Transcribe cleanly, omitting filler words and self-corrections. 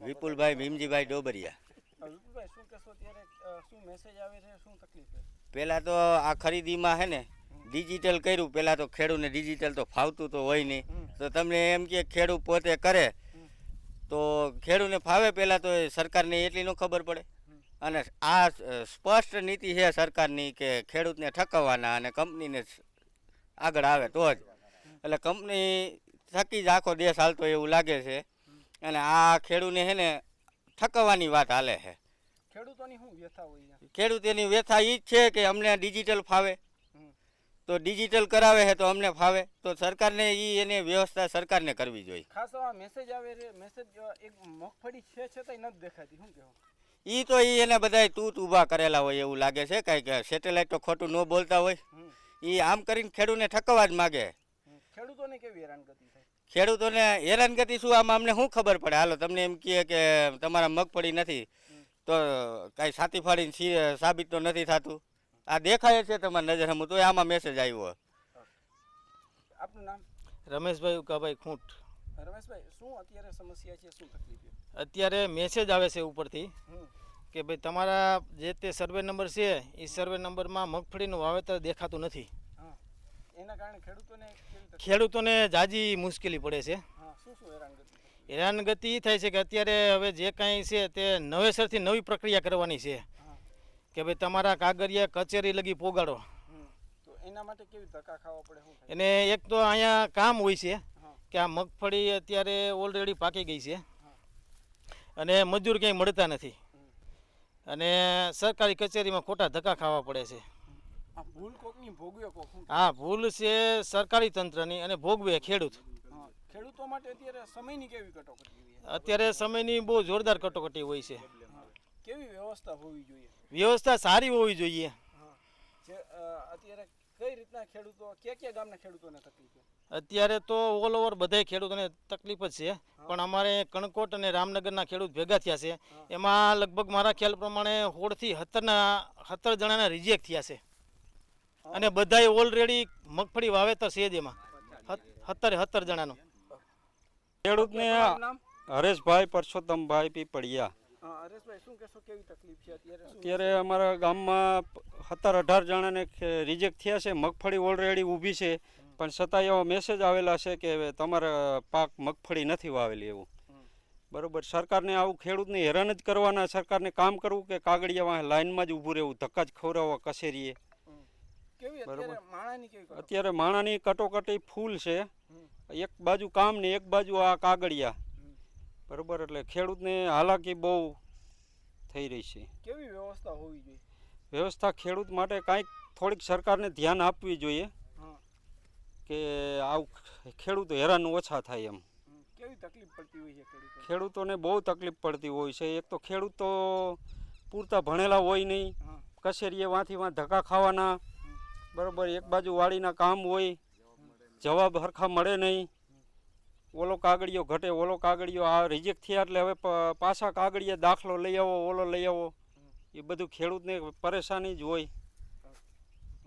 વિપુલભાઈ ભીમજીભાઈ ડોબરિયા। વિપુલભાઈ શું કહેશો ત્યારે શું મેસેજ આવે છે, શું તકલીફ છે? પહેલાં તો આ ખરીદીમાં હે ને ડિજિટલ કર્યું, પહેલાં તો ખેડૂતને ડિજિટલ તો ફાવતું તો હોય નહીં, તો તમને એમ કે ખેડૂત પોતે કરે તો ખેડૂતને ફાવે, પહેલાં તો સરકારને એટલી ન ખબર પડે। અને આ સ્પષ્ટ નીતિ છે સરકારની કે ખેડૂતને ઠકવવાના અને કંપનીને આગળ આવે તો જ, એટલે કંપની થકી જ આખો દેશ હાલતો એવું લાગે છે। અને આ ખેડૂતને છે ને ઠકવવાની વાત હાલે છે। ખેડૂતોની શું વ્યથા હોય? ખેડૂતોની વ્યથા એ જ છે કે અમને ડિજિટલ ફાવે, તો ડિજિટલ કરાવે છે તો અમને ફાવે, તો સરકારને એની વ્યવસ્થા સરકારને કરવી જોઈએ। ખાસ આ મેસેજ આવે છે, મેસેજ એક મગફળી છે છતાંય નથી દેખાતી, શું કહેવું? એ તો એને બધાય તૂત ઊભા કરેલા હોય એવું લાગે છે, કાંઈક સેટેલાઇટ તો ખોટું ન બોલતા હોય, એ આમ કરીને ખેડૂતને ઠકવા જ માગે। ખેડૂતોને કેવી હેરાનગતિ થાય? ખેડૂતોને હેરાનગતિ શું, આમાં અમને શું ખબર પડે? હાલો તમને એમ કહે કે તમારા મગફળી નથી તો કાંઈ સાતી ફાડીને સાબિત તો નથી થતું, આ દેખાય છે તમારી નજર હમું, તો આમાં મેસેજ આવ્યો। આપનું નામ? રમેશભાઈ ઉકાભાઈ ખૂંટ। રમેશભાઈ, શું અત્યારે સમસ્યા છે, શું તકલીફ છે? અત્યારે મેસેજ આવે છે ઉપરથી કે ભાઈ તમારા જે તે સર્વે નંબર છે એ સર્વે નંબરમાં મગફળીનું વાવેતર દેખાતું નથી। એના કારણે ખેડૂતોને જાજી મુશ્કેલી પડે છે। શું શું હેરાનગતિ? હેરાનગતિ એ થાય છે કે અત્યારે હવે જે કાંઈ છે તે નવેસરથી નવી પ્રક્રિયા કરવાની છે કે ભાઈ તમારા કાગળિયા કચેરી લગી પોગાડો, તો એના માટે કેવી ધક્કા ખાવા પડે? શું થાય? એને એક તો અહીંયા કામ હોય છે કે આ મગફળી અત્યારે ઓલરેડી પાકી ગઈ છે અને મજૂર ક્યાંય મળતા નથી અને સરકારી કચેરીમાં ખોટા ધક્કા ખાવા પડે છે। ભૂલ કોકની ભોગવે કોક? હા, ભૂલ છે સરકારી તંત્રની અને ભોગવે ખેડૂત। ખેડૂતો માટે અત્યારે સમયની કેવી કટોકટી? અત્યારે સમયની બહુ જોરદાર કટોકટી હોય છે। કેવી વ્યવસ્થા હોવી જોઈએ? વ્યવસ્થા સારી હોવી જોઈએ। અત્યારે કઈ રીતના ખેડૂતો, કયા ગામના ખેડૂતોને તકલીફ છે? અત્યારે તો ઓલ ઓવર બધાય ખેડૂતોને તકલીફ જ છે, પણ અમારે કણકોટ અને રામનગરના ખેડૂત ભેગા થયા છે, એમાં લગભગ મારા ખ્યાલ પ્રમાણે 16 થી 17 જણાના રિજેક્ટ થયા છે અને બધાય ઓલરેડી મગફળી વાવેતર છે જ એમાં 17 જણાનું। ખેડૂતને હરેશભાઈ પરસોત્તમભાઈ પીપળિયા। હરેશભાઈ, શું કહેશો, કેવી તકલીફ છે અત્યારે? અત્યારે અમારા ગામમાં 17-18 જણાને રિજેક્ટ થયા છે, મગફળી ઓલરેડી ઊભી છે, પણ છતાં એવા મેસેજ આવેલા છે કે તમારા પાક મગફળી નથી વાવેલી એવું। બરાબર, સરકારને આવું ખેડૂતને હેરાન જ કરવાના, સરકારને કામ કરવું કે કાગળિયા લાઇનમાં જ ઊભું રહેવું, ધક્કા જ ખવડાવવા કચેરીએ। બરાબર, અત્યારે માણાની કટોકટી ફૂલ છે, એક બાજુ કામ ને એક બાજુ આ કાગળિયા। બરાબર, એટલે ખેડૂતને હાલાકી બહુ થઈ રહી છે। કેવી વ્યવસ્થા હોવી જોઈએ? વ્યવસ્થા ખેડૂત માટે કાંઈક થોડીક સરકારને ધ્યાન આપવી જોઈએ કે આવું ખેડૂતો હેરાન ઓછા થાય એમ। કેવી તકલીફ પડતી હોય છે ખેડૂતોને? બહુ તકલીફ પડતી હોય છે। એક તો ખેડૂત તો પૂરતા ભણેલા હોય નહીં, કચેરીએ વાંથી ધક્કા ખાવાના। બરાબર, એક બાજુ વાડીના કામ હોય, જવાબ હરખા મળે નહીં, ઓલો કાગળિયો ઘટે, ઓલો કાગળિયો આ રિજેક્ટ થયા એટલે હવે પાછા કાગળિયા દાખલો લઈ આવો, ઓલો લઈ આવો, એ બધું ખેડૂતને પરેશાની જ હોય।